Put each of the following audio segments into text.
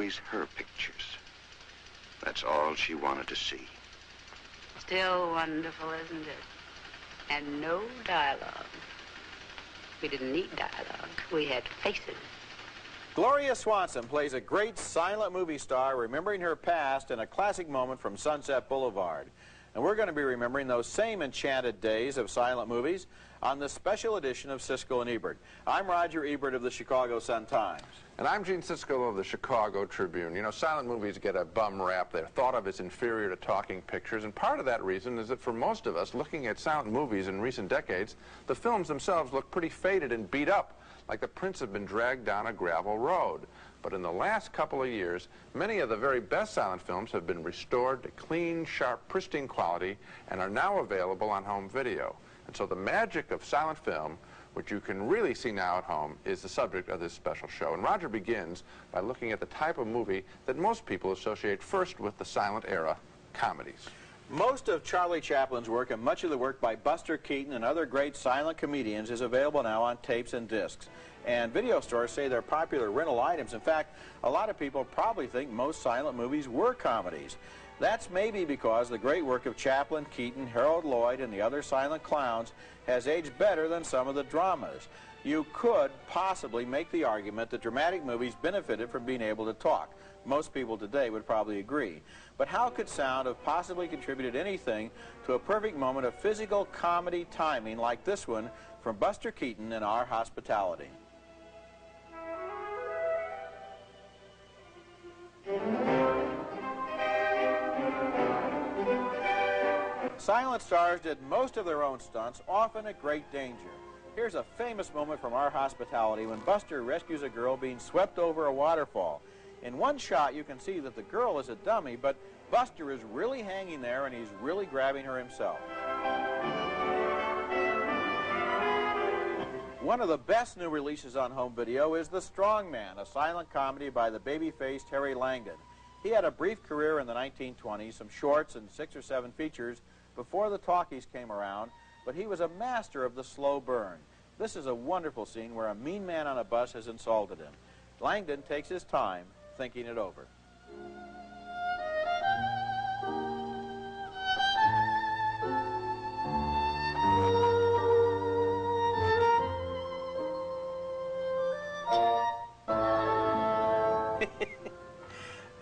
always her pictures. That's all she wanted to see. Still wonderful, isn't it? And no dialogue. We didn't need dialogue. We had faces. Gloria Swanson plays a great silent movie star, remembering her past in a classic moment from Sunset Boulevard. And we're going to be remembering those same enchanted days of silent movies on this special edition of Siskel and Ebert. I'm Roger Ebert of the Chicago Sun-Times. And I'm Gene Siskel of the Chicago Tribune. You know, silent movies get a bum rap. They're thought of as inferior to talking pictures, and part of that reason is that for most of us, looking at silent movies in recent decades, the films themselves look pretty faded and beat up, like the prints have been dragged down a gravel road. But in the last couple of years, many of the very best silent films have been restored to clean, sharp, pristine quality and are now available on home video. And so the magic of silent film, which you can really see now at home, is the subject of this special show. And Roger begins by looking at the type of movie that most people associate first with the silent era, comedies. Most of Charlie Chaplin's work and much of the work by Buster Keaton and other great silent comedians is available now on tapes and discs. And video stores say they're popular rental items. In fact, a lot of people probably think most silent movies were comedies. That's maybe because the great work of Chaplin, Keaton, Harold Lloyd, and the other silent clowns has aged better than some of the dramas. You could possibly make the argument that dramatic movies benefited from being able to talk. Most people today would probably agree. But how could sound have possibly contributed anything to a perfect moment of physical comedy timing like this one from Buster Keaton in Our Hospitality? Silent stars did most of their own stunts, often at great danger. Here's a famous moment from Our Hospitality when Buster rescues a girl being swept over a waterfall. In one shot, you can see that the girl is a dummy, but Buster is really hanging there and he's really grabbing her himself. One of the best new releases on home video is The Strong Man, a silent comedy by the baby-faced Harry Langdon. He had a brief career in the 1920s, some shorts and 6 or 7 features before the talkies came around, but he was a master of the slow burn. This is a wonderful scene where a mean man on a bus has insulted him. Langdon takes his time thinking it over.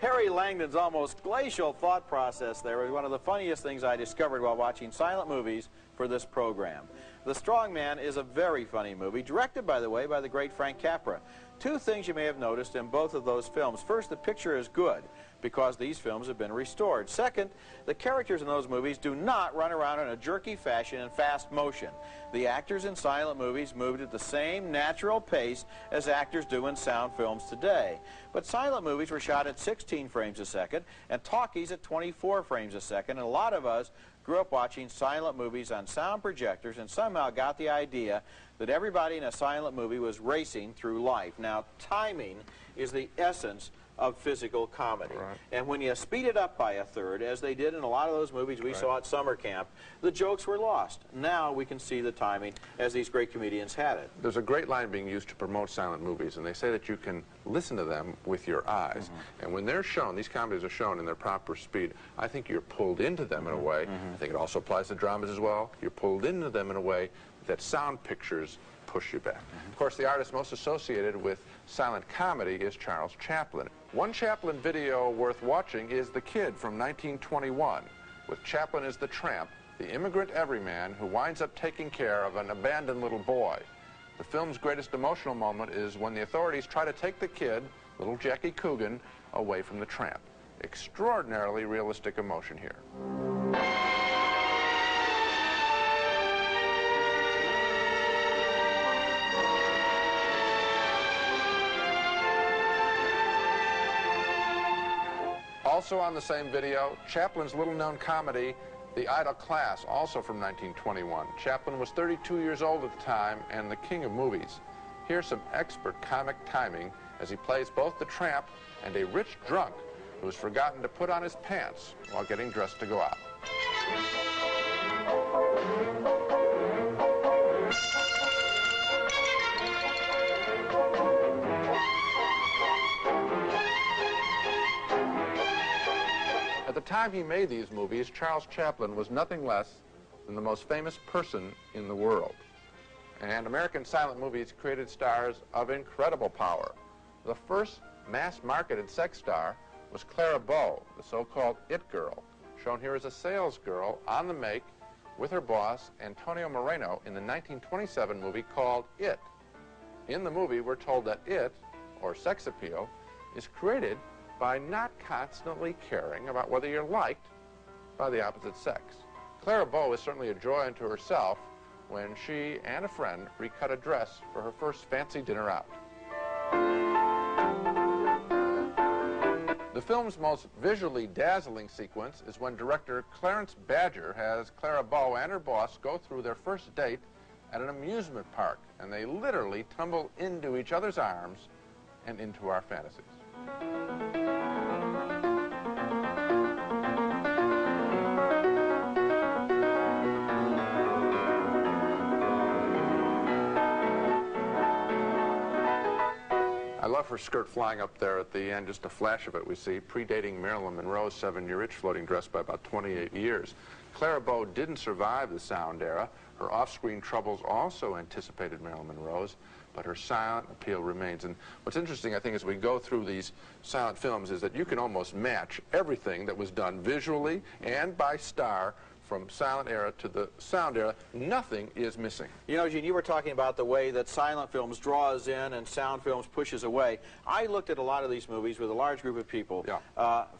Harry Langdon's almost glacial thought process there was one of the funniest things I discovered while watching silent movies for this program. The Strong Man is a very funny movie, directed, by the way, by the great Frank Capra. 2 things you may have noticed in both of those films. First, the picture is good, because these films have been restored. Second, the characters in those movies do not run around in a jerky fashion in fast motion. The actors in silent movies moved at the same natural pace as actors do in sound films today. But silent movies were shot at 16 frames a second, and talkies at 24 frames a second, and a lot of us grew up watching silent movies on sound projectors and somehow got the idea that everybody in a silent movie was racing through life. Now, timing is the essence of physical comedy. Right. And when you speed it up by a third, as they did in a lot of those movies we saw at summer camp, the jokes were lost. Now we can see the timing as these great comedians had it. There's a great line being used to promote silent movies, and they say that you can listen to them with your eyes. And when they're shown, these comedies are shown in their proper speed, I think you're pulled into them in a way. I think it also applies to dramas as well. You're pulled into them in a way that sound pictures push you back. Of course, the artist most associated with silent comedy is Charles Chaplin. One Chaplin video worth watching is The Kid from 1921, with Chaplin as the tramp, the immigrant everyman who winds up taking care of an abandoned little boy. The film's greatest emotional moment is when the authorities try to take the kid, little Jackie Coogan, away from the tramp. Extraordinarily realistic emotion here. Also on the same video, Chaplin's little-known comedy, The Idle Class, also from 1921. Chaplin was 32 years old at the time and the king of movies. Here's some expert comic timing as he plays both the tramp and a rich drunk who has forgotten to put on his pants while getting dressed to go out. the time he made these movies, Charles Chaplin was nothing less than the most famous person in the world. And American silent movies created stars of incredible power. The first mass-marketed sex star was Clara Bow, the so-called It Girl, shown here as a sales girl on the make with her boss, Antonio Moreno, in the 1927 movie called It. In the movie, we're told that it, or sex appeal, is created by not constantly caring about whether you're liked by the opposite sex. Clara Bow is certainly a joy unto herself when she and a friend recut a dress for her first fancy dinner out. The film's most visually dazzling sequence is when director Clarence Badger has Clara Bow and her boss go through their first date at an amusement park, and they literally tumble into each other's arms and into our fantasies. I love her skirt flying up there at the end, just a flash of it we see, predating Marilyn Monroe's 7-year-itch floating dress by about 28 years. Clara Bow didn't survive the sound era. Her off-screen troubles also anticipated Marilyn Monroe's, but her silent appeal remains. And what's interesting, I think, as we go through these silent films is that you can almost match everything that was done visually and by star from silent era to the sound era. Nothing is missing. You know, Gene, you were talking about the way that silent films draw us in and sound films pushes away. I looked at a lot of these movies with a large group of people,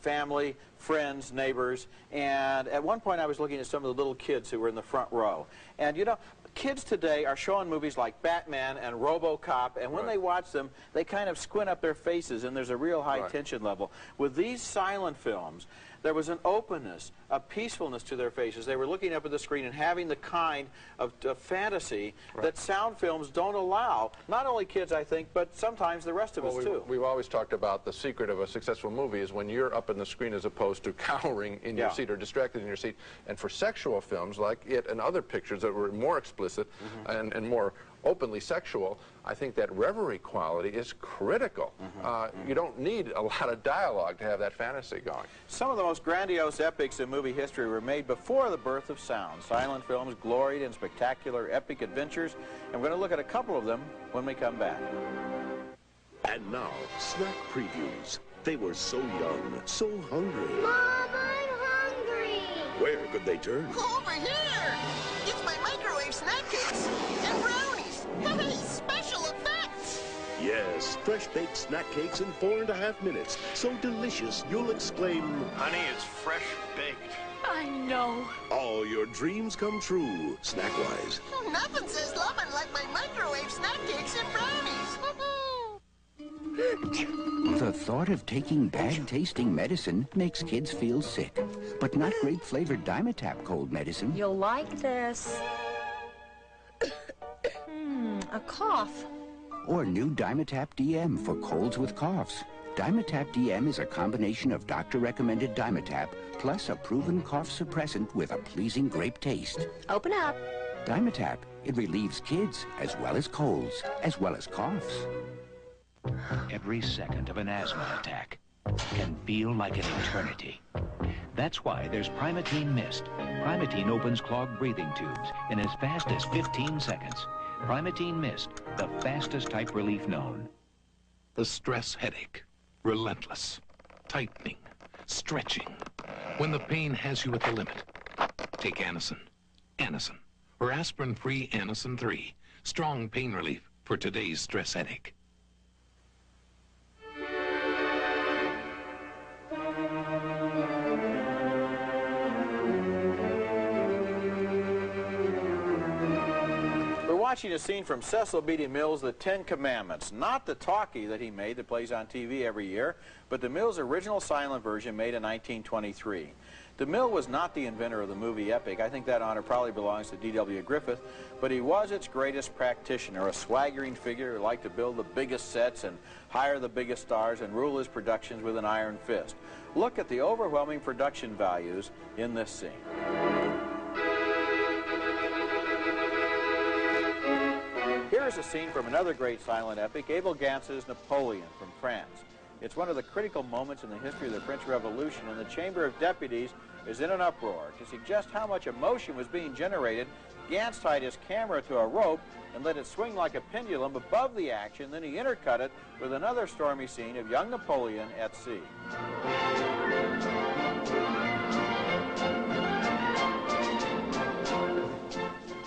family, friends, neighbors, and at one point I was looking at some of the little kids who were in the front row. And, you know, kids today are showing movies like Batman and RoboCop, and when they watch them, they kind of squint up their faces, and there's a real high tension level. With these silent films, there was an openness, a peacefulness to their faces. They were looking up at the screen and having the kind of fantasy that sound films don't allow. Not only kids, I think, but sometimes the rest of us, too. We've always talked about the secret of a successful movie is when you're up in the screen as opposed to cowering in your seat or distracted in your seat. And for sexual films like It and other pictures that were more explicit and more openly sexual, I think that reverie quality is critical. You don't need a lot of dialogue to have that fantasy going. Some of the most grandiose epics in movie history were made before the birth of sound. Silent films gloried in spectacular epic adventures, and we're going to look at a couple of them when we come back. And now, snack previews. They were so young, so hungry. Mom, I'm hungry. Where could they turn? Over here! It's my microwave snack cakes and brownies. Hey, special effects! Yes, fresh-baked snack cakes in 4.5 minutes. So delicious, you'll exclaim, Honey, it's fresh baked. I know. all your dreams come true, snack-wise. Nothing says loving like my microwave snack cakes and brownies. The thought of taking bad-tasting medicine makes kids feel sick, but not grape-flavored Dimetap cold medicine. You'll like this. A cough. Or new Dimetap DM for colds with coughs. Dimetap DM is a combination of doctor-recommended Dimetap plus a proven cough suppressant with a pleasing grape taste. Open up. Dimetap, it relieves kids as well as colds, as well as coughs. Every second of an asthma attack can feel like an eternity. That's why there's Primatene Mist. Primatene opens clogged breathing tubes in as fast as 15 seconds. Primatene Mist, the fastest type relief known. The stress headache. Relentless. Tightening. Stretching. When the pain has you at the limit, take Anacin. Anacin. Or aspirin-free Anacin 3. Strong pain relief for today's stress headache. Watching a scene from Cecil B. DeMille's The Ten Commandments, not the talkie that he made that plays on TV every year, but DeMille's original silent version made in 1923. DeMille was not the inventor of the movie epic. I think that honor probably belongs to D.W. Griffith, but he was its greatest practitioner, a swaggering figure who liked to build the biggest sets and hire the biggest stars and rule his productions with an iron fist. Look at the overwhelming production values in this scene. Here's a scene from another great silent epic, Abel Gance's Napoleon from France. It's one of the critical moments in the history of the French Revolution, and the Chamber of Deputies is in an uproar. To suggest how much emotion was being generated, Gans tied his camera to a rope and let it swing like a pendulum above the action. Then he intercut it with another stormy scene of young Napoleon at sea.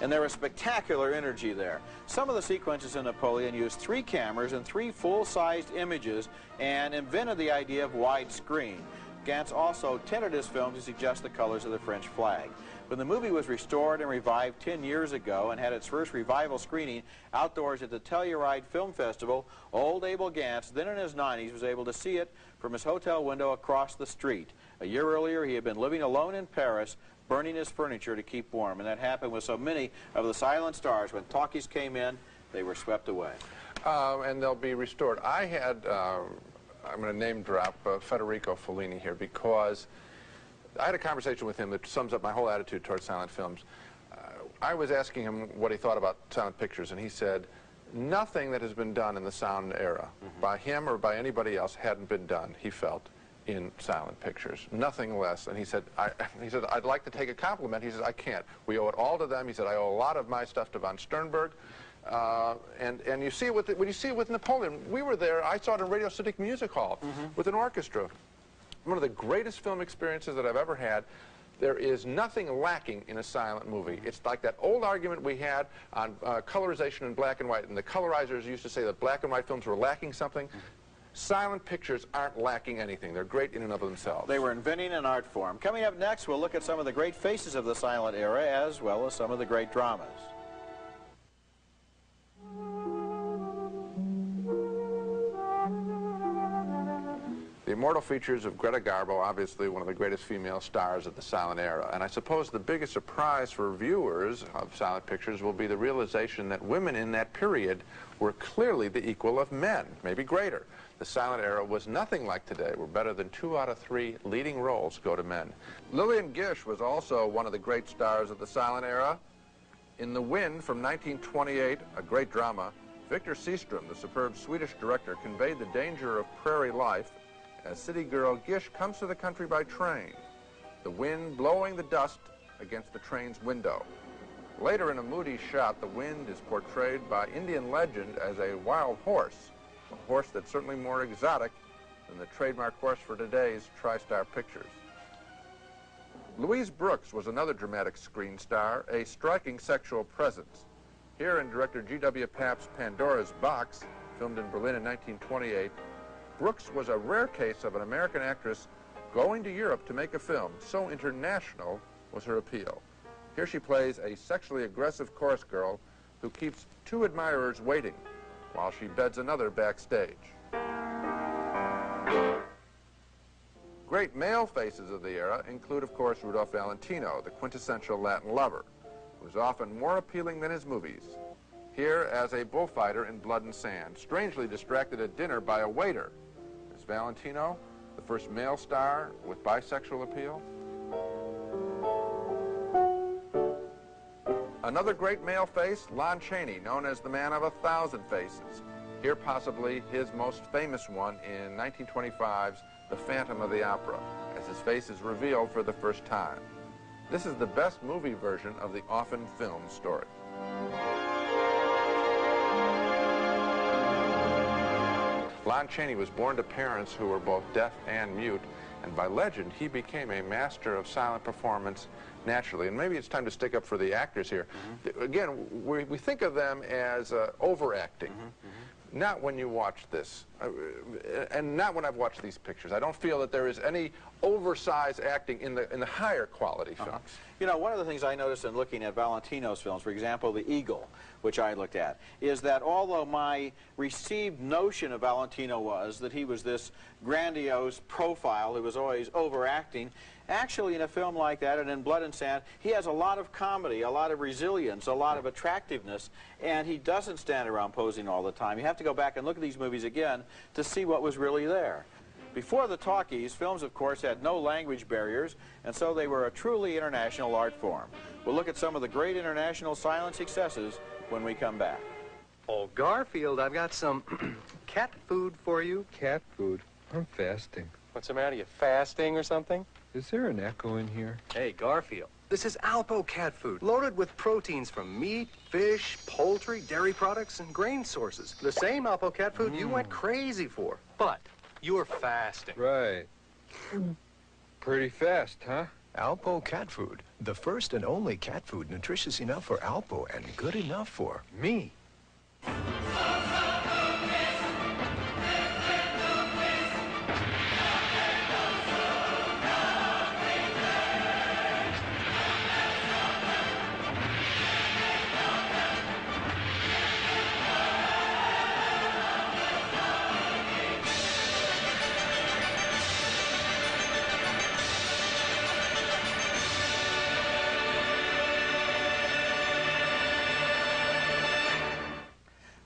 And there was spectacular energy there. Some of the sequences in Napoleon used 3 cameras and 3 full-sized images and invented the idea of widescreen. Gans also tinted his film to suggest the colors of the French flag. When the movie was restored and revived 10 years ago and had its first revival screening outdoors at the Telluride Film Festival, old Abel Gans, then in his 90s, was able to see it from his hotel window across the street. A year earlier, he had been living alone in Paris, burning his furniture to keep warm, and that happened with so many of the silent stars. When talkies came in, they were swept away. And they'll be restored. I had, I'm going to name drop Federico Fellini here, because I had a conversation with him that sums up my whole attitude towards silent films. I was asking him what he thought about silent pictures, and he said, nothing that has been done in the sound era, by him or by anybody else, hadn't been done, he felt, in silent pictures. Nothing less. And he said, I'd like to take a compliment. He said, I can't. We owe it all to them. He said, I owe a lot of my stuff to von Sternberg. And you see it with when you see it with Napoleon. We were there. I saw it in Radio City Music Hall with an orchestra. One of the greatest film experiences that I've ever had. There is nothing lacking in a silent movie. It's like that old argument we had on colorization in black and white, and the colorizers used to say that black and white films were lacking something. Silent pictures aren't lacking anything. They're great in and of themselves. They were inventing an art form. Coming up next, we'll look at some of the great faces of the silent era, as well as some of the great dramas. The immortal features of Greta Garbo, obviously one of the greatest female stars of the silent era. And I suppose the biggest surprise for viewers of silent pictures will be the realization that women in that period were clearly the equal of men, maybe greater. The silent era was nothing like today, where better than 2 out of 3 leading roles go to men. Lillian Gish was also one of the great stars of the silent era. In The Wind from 1928, a great drama, Victor Seastrom, the superb Swedish director, conveyed the danger of prairie life as city girl Gish comes to the country by train, the wind blowing the dust against the train's window. Later in a moody shot, the wind is portrayed by Indian legend as a wild horse, a horse that's certainly more exotic than the trademark horse for today's TriStar pictures. Louise Brooks was another dramatic screen star, a striking sexual presence. Here in director G.W. Papp's Pandora's Box, filmed in Berlin in 1928, Brooks was a rare case of an American actress going to Europe to make a film. So international was her appeal. Here she plays a sexually aggressive chorus girl who keeps 2 admirers waiting while she beds another backstage. Great male faces of the era include, of course, Rudolph Valentino, the quintessential Latin lover, who was often more appealing than his movies. Here as a bullfighter in Blood and Sand, strangely distracted at dinner by a waiter. Is Valentino the first male star with bisexual appeal? Another great male face, Lon Chaney, known as the man of 1,000 faces. Here possibly his most famous one in 1925's The Phantom of the Opera, as his face is revealed for the first time. This is the best movie version of the often filmed story. Lon Chaney was born to parents who were both deaf and mute, and by legend, he became a master of silent performance naturally. And maybe it's time to stick up for the actors here. Again, we think of them as overacting. Not when you watch this, and not when I've watched these pictures. I don't feel that there is any oversized acting in the higher quality films. You know, one of the things I noticed in looking at Valentino's films, for example, The Eagle, which I looked at, is that although my received notion of Valentino was that he was this grandiose profile who was always overacting, actually in a film like that and in Blood and Sand, he has a lot of comedy, a lot of resilience, a lot of attractiveness, and he doesn't stand around posing all the time. You have to go back and look at these movies again to see what was really there. Before the talkies, films, of course, had no language barriers, and so they were a truly international art form. We'll look at some of the great international silent successes when we come back. Oh, Garfield, I've got some cat food for you. Cat food? I'm fasting. What's the matter? You fasting or something? Is there an echo in here? Hey, Garfield. This is Alpo cat food, loaded with proteins from meat, fish, poultry, dairy products, and grain sources. The same Alpo cat food you went crazy for. But you're fasting. Right. Pretty fast, huh? Alpo cat food. The first and only cat food nutritious enough for Alpo and good enough for me.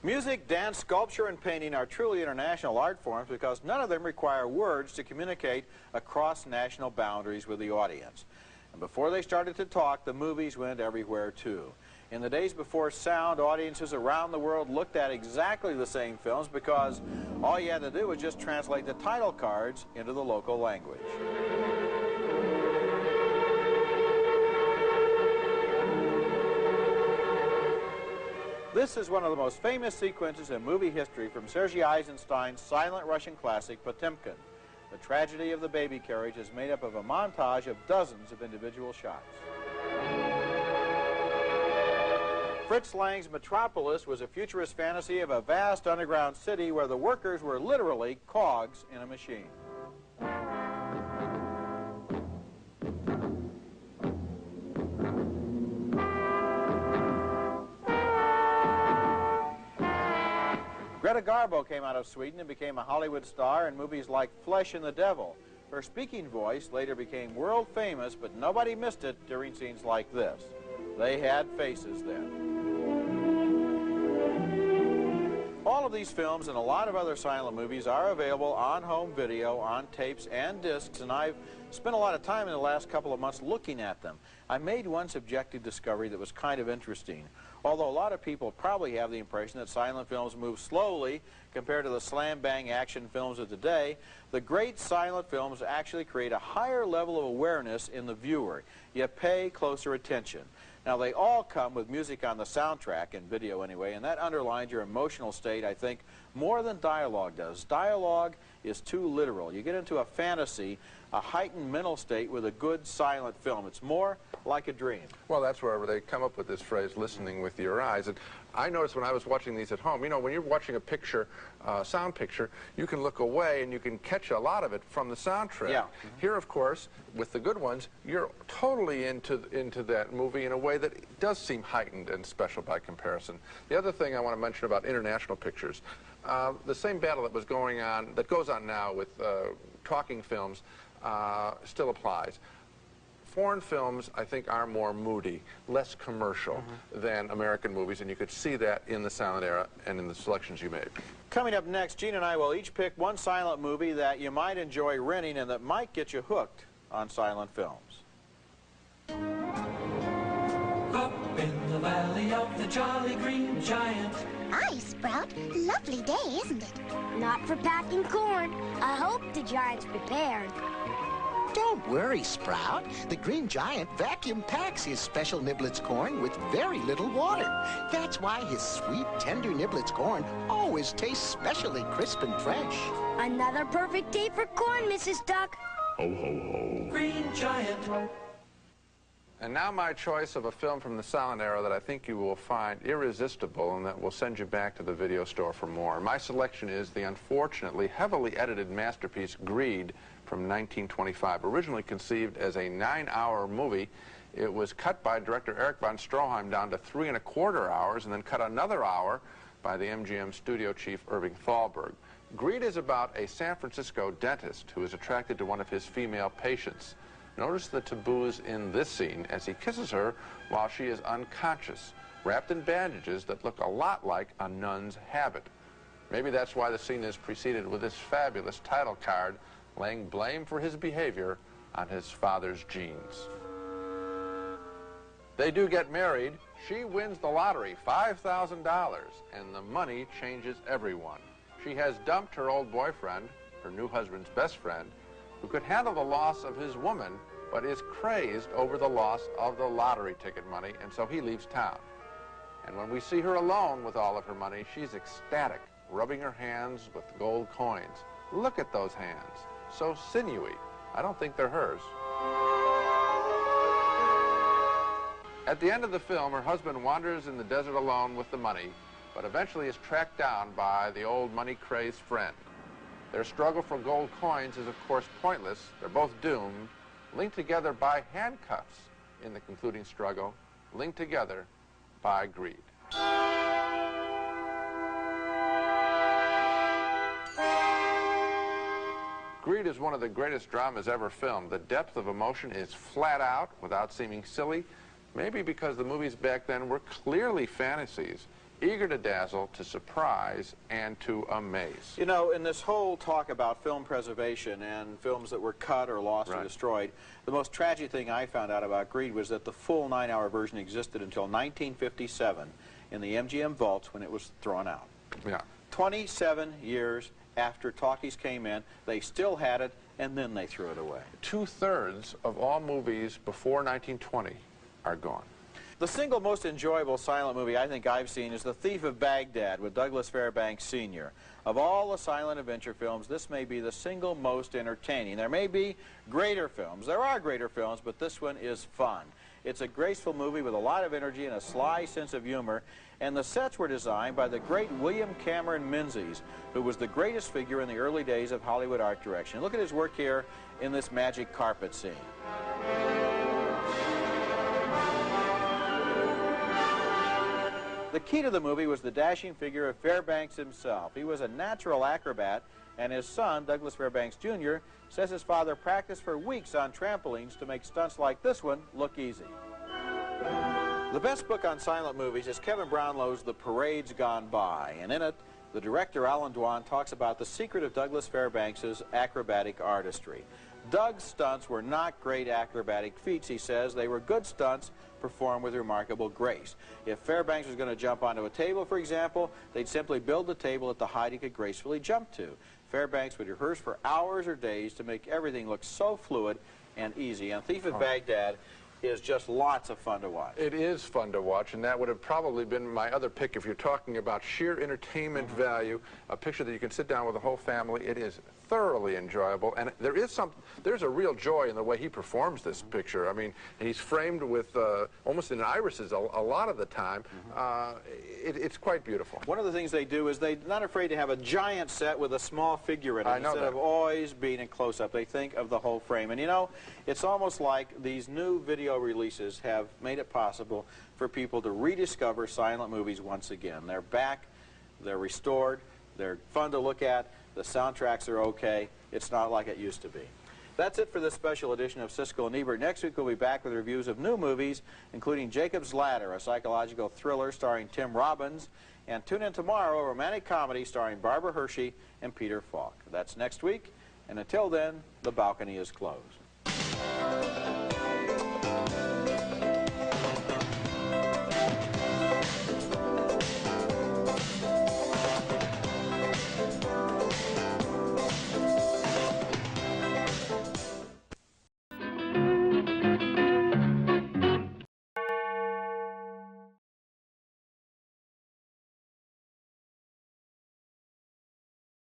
Music, dance, sculpture, and painting are truly international art forms because none of them require words to communicate across national boundaries with the audience. And before they started to talk, the movies went everywhere too. In the days before sound, audiences around the world looked at exactly the same films because all you had to do was just translate the title cards into the local language. This is one of the most famous sequences in movie history from Sergei Eisenstein's silent Russian classic, Potemkin. The tragedy of the baby carriage is made up of a montage of dozens of individual shots. Fritz Lang's Metropolis was a futurist fantasy of a vast underground city where the workers were literally cogs in a machine. Greta Garbo came out of Sweden and became a Hollywood star in movies like Flesh and the Devil. Her speaking voice later became world famous, but nobody missed it during scenes like this. They had faces then. All of these films and a lot of other silent movies are available on home video, on tapes and discs, and I've spent a lot of time in the last couple of months looking at them. I made one subjective discovery that was kind of interesting. Although a lot of people probably have the impression that silent films move slowly compared to the slam-bang action films of today, the great silent films actually create a higher level of awareness in the viewer. You pay closer attention. Now, they all come with music on the soundtrack, in video anyway, and that underlines your emotional state, I think, more than dialogue does. Dialogue is too literal. You get into a fantasy, a heightened mental state with a good silent film. It's more like a dream. Well, that's where they come up with this phrase, listening with your eyes. And I noticed when I was watching these at home, you know, when you're watching a picture, sound picture, you can look away and you can catch a lot of it from the soundtrack. Yeah. Here, of course, with the good ones, you're totally into that movie in a way that does seem heightened and special by comparison. The other thing I want to mention about international pictures, the same battle that was going on, that goes on now with talking films, still applies. Foreign films, I think, are more moody, less commercial than American movies, and you could see that in the silent era and in the selections you made. Coming up next, Gene and I will each pick one silent movie that you might enjoy renting and that might get you hooked on silent films. Up in the valley of the Jolly Green Giant. Hi, Sprout. Lovely day, isn't it? Not for packing corn. I hope the giant's prepared. Don't worry, Sprout. The Green Giant vacuum packs his special Niblets corn with very little water. That's why his sweet, tender Niblets corn always tastes specially crisp and fresh. Another perfect day for corn, Mrs. Duck. Ho, ho, ho. Green Giant. And now my choice of a film from the silent era that I think you will find irresistible and that will send you back to the video store for more. My selection is the unfortunately heavily edited masterpiece Greed from 1925. Originally conceived as a 9-hour movie, it was cut by director Erich von Stroheim down to 3¼ hours and then cut another hour by the MGM studio chief Irving Thalberg. Greed is about a San Francisco dentist who is attracted to one of his female patients. Notice the taboos in this scene as he kisses her while she is unconscious, wrapped in bandages that look a lot like a nun's habit. Maybe that's why the scene is preceded with this fabulous title card laying blame for his behavior on his father's genes. They do get married. She wins the lottery, $5,000, and the money changes everyone. She has dumped her old boyfriend, her new husband's best friend, who could handle the loss of his woman, but is crazed over the loss of the lottery ticket money, and so he leaves town. And when we see her alone with all of her money, she's ecstatic, rubbing her hands with gold coins. Look at those hands, so sinewy. I don't think they're hers. At the end of the film, her husband wanders in the desert alone with the money, but eventually is tracked down by the old money-crazed friend. Their struggle for gold coins is, of course, pointless. They're both doomed, linked together by handcuffs in the concluding struggle, linked together by greed. Greed is one of the greatest dramas ever filmed. The depth of emotion is flat out, without seeming silly, maybe because the movies back then were clearly fantasies, eager to dazzle, to surprise, and to amaze. You know, in this whole talk about film preservation and films that were cut or lost or destroyed, the most tragic thing I found out about Greed was that the full 9-hour version existed until 1957 in the MGM vaults when it was thrown out. Yeah. 27 years after talkies came in, they still had it, and then they threw it away. 2/3 of all movies before 1920 are gone. The single most enjoyable silent movie I think I've seen is The Thief of Baghdad with Douglas Fairbanks Sr. Of all the silent adventure films, this may be the single most entertaining. There may be greater films. There are greater films, but this one is fun. It's a graceful movie with a lot of energy and a sly sense of humor, and the sets were designed by the great William Cameron Menzies, who was the greatest figure in the early days of Hollywood art direction. Look at his work here in this magic carpet scene. The key to the movie was the dashing figure of Fairbanks himself. He was a natural acrobat, and his son, Douglas Fairbanks Jr., says his father practiced for weeks on trampolines to make stunts like this one look easy. The best book on silent movies is Kevin Brownlow's The Parades Gone By, and in it, the director, Alan Dwan, talks about the secret of Douglas Fairbanks' acrobatic artistry. Doug's stunts were not great acrobatic feats, he says. They were good stunts performed with remarkable grace. If Fairbanks was going to jump onto a table, for example, they'd simply build the table at the height he could gracefully jump to. Fairbanks would rehearse for hours or days to make everything look so fluid and easy. And Thief of Baghdad is just lots of fun to watch. It is fun to watch, and that would have probably been my other pick if you're talking about sheer entertainment value, a picture that you can sit down with the whole family. It is thoroughly enjoyable, and there's a real joy in the way he performs this picture. I mean, he's framed with almost in irises a lot of the time. It's quite beautiful. One of the things they do is they're not afraid to have a giant set with a small figure in it. Instead of always being in close-up, they think of the whole frame. And you know, it's almost like these new video releases have made it possible for people to rediscover silent movies once again. They're back, they're restored, they're fun to look at, the soundtracks are okay. It's not like it used to be. That's it for this special edition of Siskel and Ebert. Next week we'll be back with reviews of new movies, including Jacob's Ladder, a psychological thriller starring Tim Robbins, and tune in tomorrow, a romantic comedy starring Barbara Hershey and Peter Falk. That's next week, and until then, the balcony is closed.